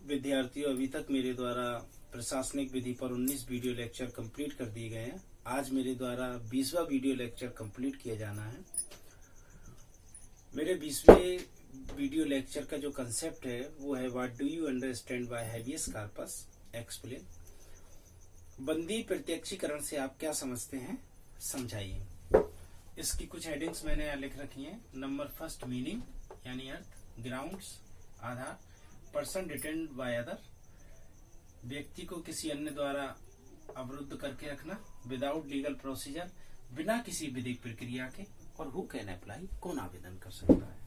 विद्यार्थियों, अभी तक मेरे द्वारा प्रशासनिक विधि पर 19 वीडियो लेक्चर कंप्लीट कर दिए गए हैं। आज मेरे द्वारा 20वां वीडियो लेक्चर कंप्लीट किया जाना है। मेरे 20वें वीडियो लेक्चर का जो कंसेप्ट है वो है what do you understand by habeas corpus, explain. बंदी प्रत्यक्षीकरण से आप क्या समझते हैं, समझाइए। इसकी कुछ हेडिंग्स मैंने यहाँ लिख रखी हैं। नंबर फर्स्ट, मीनिंग यानी अर्थ, ग्राउंड्स आधार, पर्सन डिटेन्ड बाय अदर, व्यक्ति को किसी अन्य द्वारा अवरुद्ध करके रखना, विदाउट लीगल प्रोसीजर, बिना किसी विधिक प्रक्रिया के, और हु कैन अप्लाई, कौन आवेदन कर सकता है।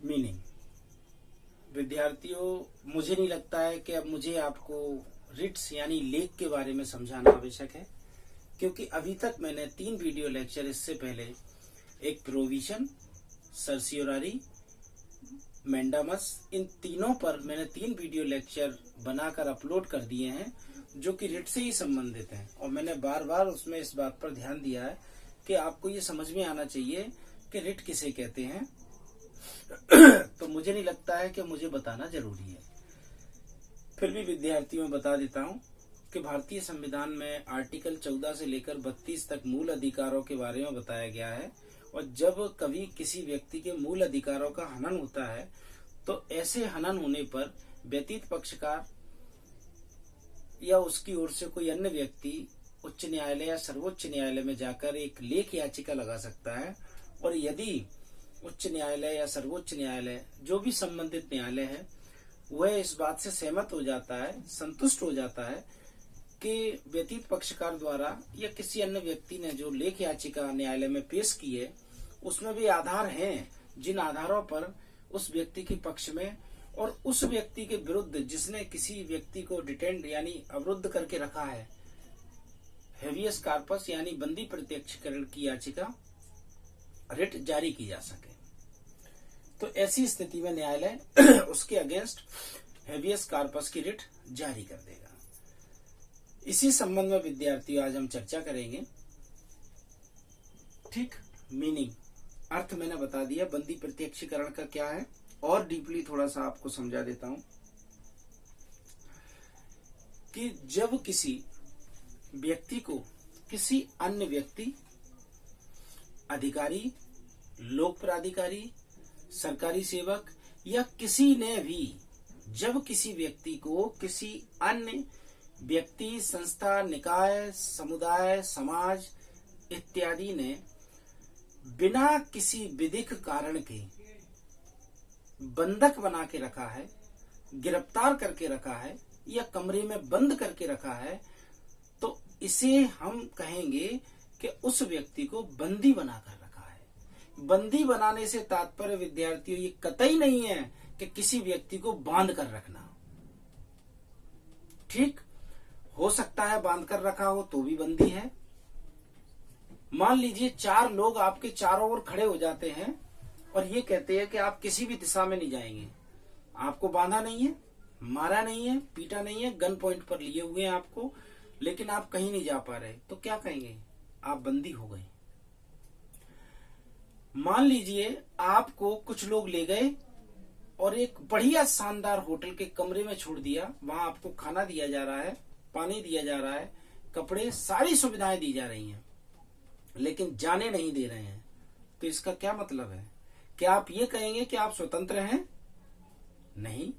मीनिंग, विद्यार्थियों, मुझे नहीं लगता है कि अब मुझे आपको रिट्स यानी लेख के बारे में समझाना आवश्यक है, क्योंकि अभी तक मैंने 3 वीडियो लेक्चर इससे पहले एक प्रोविजन, सर्सियोरारी, मैंडामस, इन तीनों पर मैंने 3 वीडियो लेक्चर बनाकर अपलोड कर दिए हैं जो कि रिट से ही संबंधित हैं। और मैंने बार बार उसमें इस बात पर ध्यान दिया है कि आपको ये समझ में आना चाहिए कि रिट किसे कहते हैं। तो मुझे नहीं लगता है कि मुझे बताना जरूरी है, फिर भी विद्यार्थियों में बता देता हूं कि भारतीय संविधान में आर्टिकल 14 से लेकर 32 तक मूल अधिकारों के बारे में बताया गया है। और जब कभी किसी व्यक्ति के मूल अधिकारों का हनन होता है तो ऐसे हनन होने पर व्यतीत पक्षकार या उसकी ओर से कोई अन्य व्यक्ति उच्च न्यायालय या सर्वोच्च न्यायालय में जाकर एक लेख याचिका लगा सकता है। और यदि उच्च न्यायालय या सर्वोच्च न्यायालय, जो भी संबंधित न्यायालय है, वह इस बात से सहमत हो जाता है, संतुष्ट हो जाता है कि व्यतीत पक्षकार द्वारा या किसी अन्य व्यक्ति ने जो लेख याचिका न्यायालय में पेश की है उसमें भी आधार हैं, जिन आधारों पर उस व्यक्ति के पक्ष में और उस व्यक्ति के विरुद्ध जिसने किसी व्यक्ति को डिटेंड यानी अवरुद्ध करके रखा है, हैबियस कॉर्पस यानी बंदी प्रत्यक्षीकरण की याचिका, रिट जारी की जा सके। तो ऐसी स्थिति में न्यायालय उसके अगेंस्ट हैबियस कॉर्पस की रिट जारी कर देगा। इसी संबंध में विद्यार्थियों आज हम चर्चा करेंगे। ठीक, मीनिंग, अर्थ मैंने बता दिया, बंदी प्रत्यक्षीकरण का क्या है, और डीपली थोड़ा सा आपको समझा देता हूं कि जब किसी व्यक्ति को किसी अन्य व्यक्ति, अधिकारी, लोक प्राधिकारी, सरकारी सेवक या किसी ने भी, जब किसी व्यक्ति को किसी अन्य व्यक्ति, संस्था, निकाय, समुदाय, समाज इत्यादि ने बिना किसी विधिक कारण के बंधक बना के रखा है, गिरफ्तार करके रखा है या कमरे में बंद करके रखा है, तो इसे हम कहेंगे कि उस व्यक्ति को बंदी बनाकर रखा है। बंदी बनाने से तात्पर्य विद्यार्थियों ये कतई नहीं है कि किसी व्यक्ति को बांध कर रखना। ठीक, हो सकता है बांध कर रखा हो तो भी बंदी है। मान लीजिए 4 लोग आपके चारों ओर खड़े हो जाते हैं और ये कहते हैं कि आप किसी भी दिशा में नहीं जाएंगे। आपको बांधा नहीं है, मारा नहीं है, पीटा नहीं है, गन पॉइंट पर लिए हुए हैं आपको, लेकिन आप कहीं नहीं जा पा रहे, तो क्या कहेंगे, आप बंदी हो गए। मान लीजिए आपको कुछ लोग ले गए और एक बढ़िया शानदार होटल के कमरे में छोड़ दिया, वहां आपको खाना दिया जा रहा है, पानी दिया जा रहा है, कपड़े, सारी सुविधाएं दी जा रही हैं, लेकिन जाने नहीं दे रहे हैं। तो इसका क्या मतलब है? क्या आप ये कहेंगे कि आप स्वतंत्र हैं? नहीं।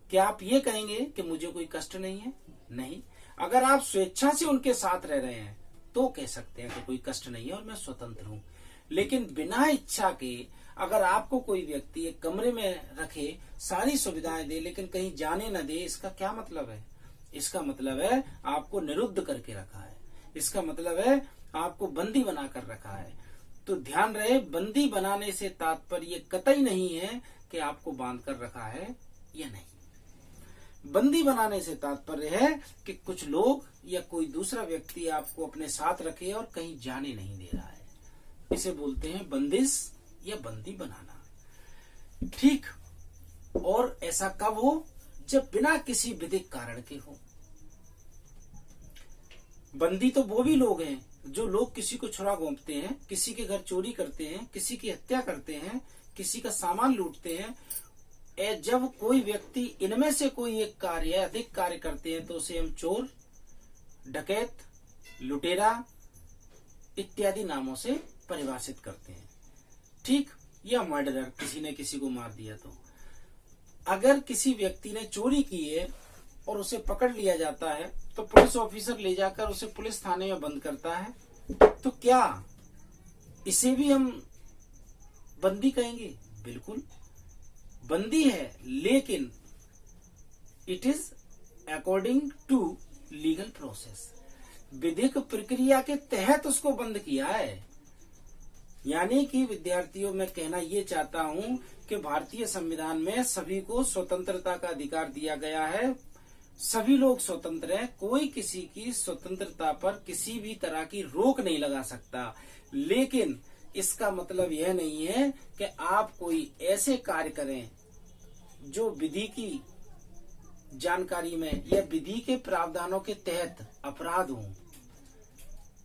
क्या आप ये कहेंगे कि मुझे कोई कष्ट नहीं है? नहीं। अगर आप स्वेच्छा से उनके साथ रह रहे हैं तो कह सकते हैं कि कोई कष्ट नहीं है और मैं स्वतंत्र हूं। लेकिन बिना इच्छा के अगर आपको कोई व्यक्ति एक कमरे में रखे, सारी सुविधाएं दे, लेकिन कहीं जाने न दे, इसका क्या मतलब है? इसका मतलब है आपको निरुद्ध करके रखा है। इसका मतलब है आपको बंदी बनाकर रखा है। तो ध्यान रहे, बंदी बनाने से तात्पर्य कतई नहीं है कि आपको बांध कर रखा है या नहीं। बंदी बनाने से तात्पर्य है कि कुछ लोग या कोई दूसरा व्यक्ति आपको अपने साथ रखे और कहीं जाने नहीं दे रहा है। इसे बोलते हैं बंदिश या बंदी बनाना। ठीक, और ऐसा कब हो? जब बिना किसी विधिक कारण के हो। बंदी तो वो भी लोग हैं जो लोग किसी को छुरा घोंपते हैं, किसी के घर चोरी करते हैं, किसी की हत्या करते हैं, किसी का सामान लूटते हैं, जब कोई व्यक्ति इनमें से कोई एक कार्य या अधिक कार्य करते हैं तो उसे हम चोर, डकैत, लुटेरा इत्यादि नामों से परिभाषित करते हैं। ठीक, या मर्डरर, किसी ने किसी को मार दिया। तो अगर किसी व्यक्ति ने चोरी की है और उसे पकड़ लिया जाता है तो पुलिस ऑफिसर ले जाकर उसे पुलिस थाने में बंद करता है, तो क्या इसे भी हम बंदी कहेंगे? बिल्कुल बंदी है, लेकिन it is according to legal process, विधिक प्रक्रिया के तहत उसको बंद किया है। यानी कि विद्यार्थियों, मैं कहना ये चाहता हूं कि भारतीय संविधान में सभी को स्वतंत्रता का अधिकार दिया गया है, सभी लोग स्वतंत्र हैं, कोई किसी की स्वतंत्रता पर किसी भी तरह की रोक नहीं लगा सकता। लेकिन इसका मतलब यह नहीं है कि आप कोई ऐसे कार्य करें जो विधि की जानकारी में या विधि के प्रावधानों के तहत अपराध हो।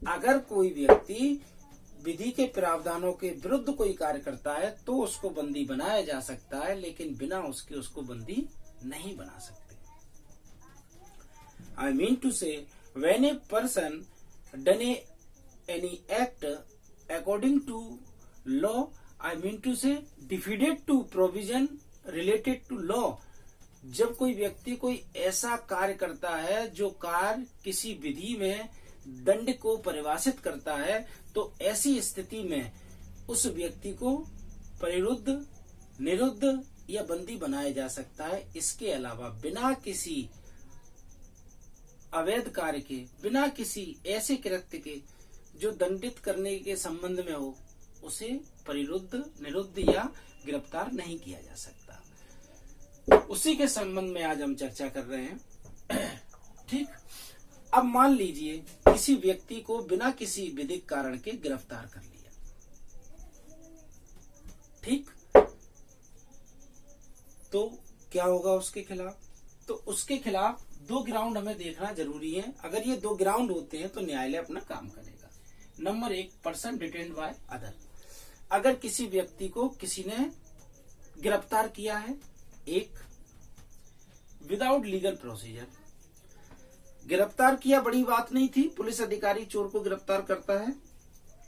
अगर कोई व्यक्ति विधि के प्रावधानों के विरुद्ध कोई कार्य करता है तो उसको बंदी बनाया जा सकता है, लेकिन बिना उसके उसको बंदी नहीं बना सकते। I mean to say, when a person done any act according to law, I mean to say defeated to provision related to law, जब कोई व्यक्ति कोई ऐसा कार्य करता है जो कार्य किसी विधि में दंड को परिभाषित करता है, तो ऐसी स्थिति में उस व्यक्ति को परिरुद्ध, निरुद्ध या बंदी बनाया जा सकता है। इसके अलावा बिना किसी अवैध कार्य के, बिना किसी ऐसे कृत्य के जो दंडित करने के संबंध में हो, उसे परिरुद्ध, निरुद्ध या गिरफ्तार नहीं किया जा सकता। उसी के संबंध में आज हम चर्चा कर रहे हैं। ठीक, अब मान लीजिए किसी व्यक्ति को बिना किसी विधिक कारण के गिरफ्तार कर लिया। ठीक, तो क्या होगा उसके खिलाफ? तो उसके खिलाफ दो ग्राउंड हमें देखना जरूरी है। अगर ये दो ग्राउंड होते हैं तो न्यायालय अपना काम करेगा। Number 1, person detained by other. अगर किसी व्यक्ति को किसी ने गिरफ्तार किया है, एक विदाउट लीगल प्रोसीजर गिरफ्तार किया, बड़ी बात नहीं थी, पुलिस अधिकारी चोर को गिरफ्तार करता है,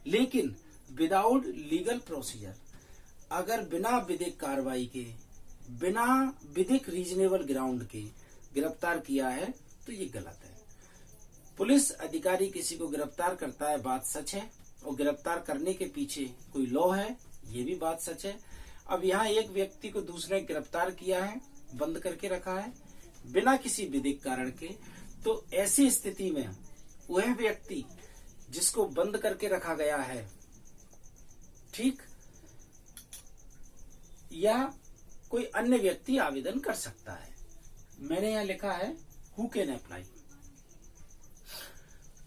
लेकिन विदाउट लीगल प्रोसीजर, अगर बिना विधिक कार्रवाई के, बिना विधिक रीजनेबल ग्राउंड के गिरफ्तार किया है तो ये गलत है। पुलिस अधिकारी किसी को गिरफ्तार करता है, बात सच है, और गिरफ्तार करने के पीछे कोई लॉ है, ये भी बात सच है। अब यहाँ एक व्यक्ति को दूसरे ने गिरफ्तार किया है, बंद करके रखा है बिना किसी विधिक कारण के, तो ऐसी स्थिति में वह व्यक्ति जिसको बंद करके रखा गया है, ठीक, या कोई अन्य व्यक्ति आवेदन कर सकता है। मैंने यहां लिखा है हु कैन अप्लाई।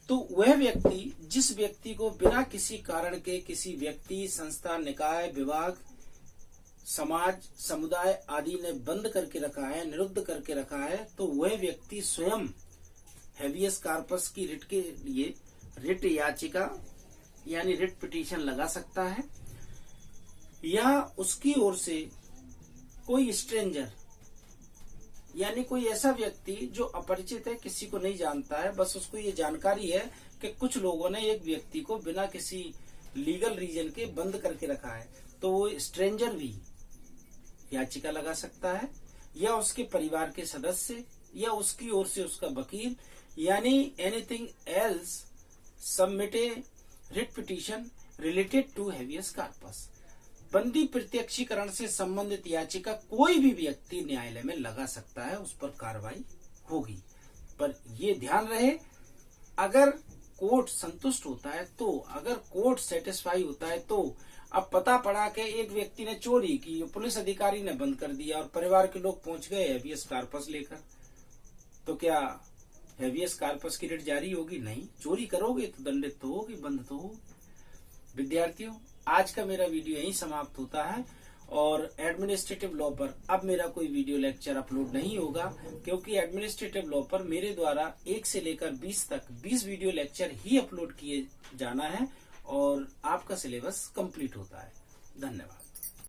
तो वह व्यक्ति, जिस व्यक्ति को बिना किसी कारण के किसी व्यक्ति, संस्था, निकाय, विभाग, समाज, समुदाय आदि ने बंद करके रखा है, निरुद्ध करके रखा है, तो वह व्यक्ति स्वयं हेवियस कॉर्पस की रिट के लिए रिट याचिका यानी रिट पिटीशन लगा सकता है, या उसकी ओर से कोई स्ट्रेंजर यानी कोई ऐसा व्यक्ति जो अपरिचित है, किसी को नहीं जानता है, बस उसको ये जानकारी है कि कुछ लोगों ने एक व्यक्ति को बिना किसी लीगल रीजन के बंद करके रखा है, तो वो स्ट्रेंजर भी याचिका लगा सकता है, या उसके परिवार के सदस्य, या उसकी ओर से उसका वकील, यानी anything else submit a writ petition related to habeas corpus. बंदी प्रत्यक्षीकरण से संबंधित याचिका कोई भी व्यक्ति न्यायालय में लगा सकता है, उस पर कार्रवाई होगी। पर ये ध्यान रहे, अगर कोर्ट संतुष्ट होता है तो, अगर कोर्ट सेटिस्फाई होता है तो। अब पता पड़ा कि एक व्यक्ति ने चोरी की, पुलिस अधिकारी ने बंद कर दिया और परिवार के लोग पहुंच गए हेवियस कॉर्पस लेकर, तो क्या हेवियस कॉर्पस की रिट जारी होगी? नहीं। चोरी करोगे तो दंडित तो होगी, बंद तो होगी। विद्यार्थियों, आज का मेरा वीडियो यहीं समाप्त होता है, और एडमिनिस्ट्रेटिव लॉ पर अब मेरा कोई वीडियो लेक्चर अपलोड नहीं होगा, क्योंकि एडमिनिस्ट्रेटिव लॉ पर मेरे द्वारा 1 से लेकर 20 तक 20 वीडियो लेक्चर ही अपलोड किए जाना है, और आपका सिलेबस कंप्लीट होता है। धन्यवाद।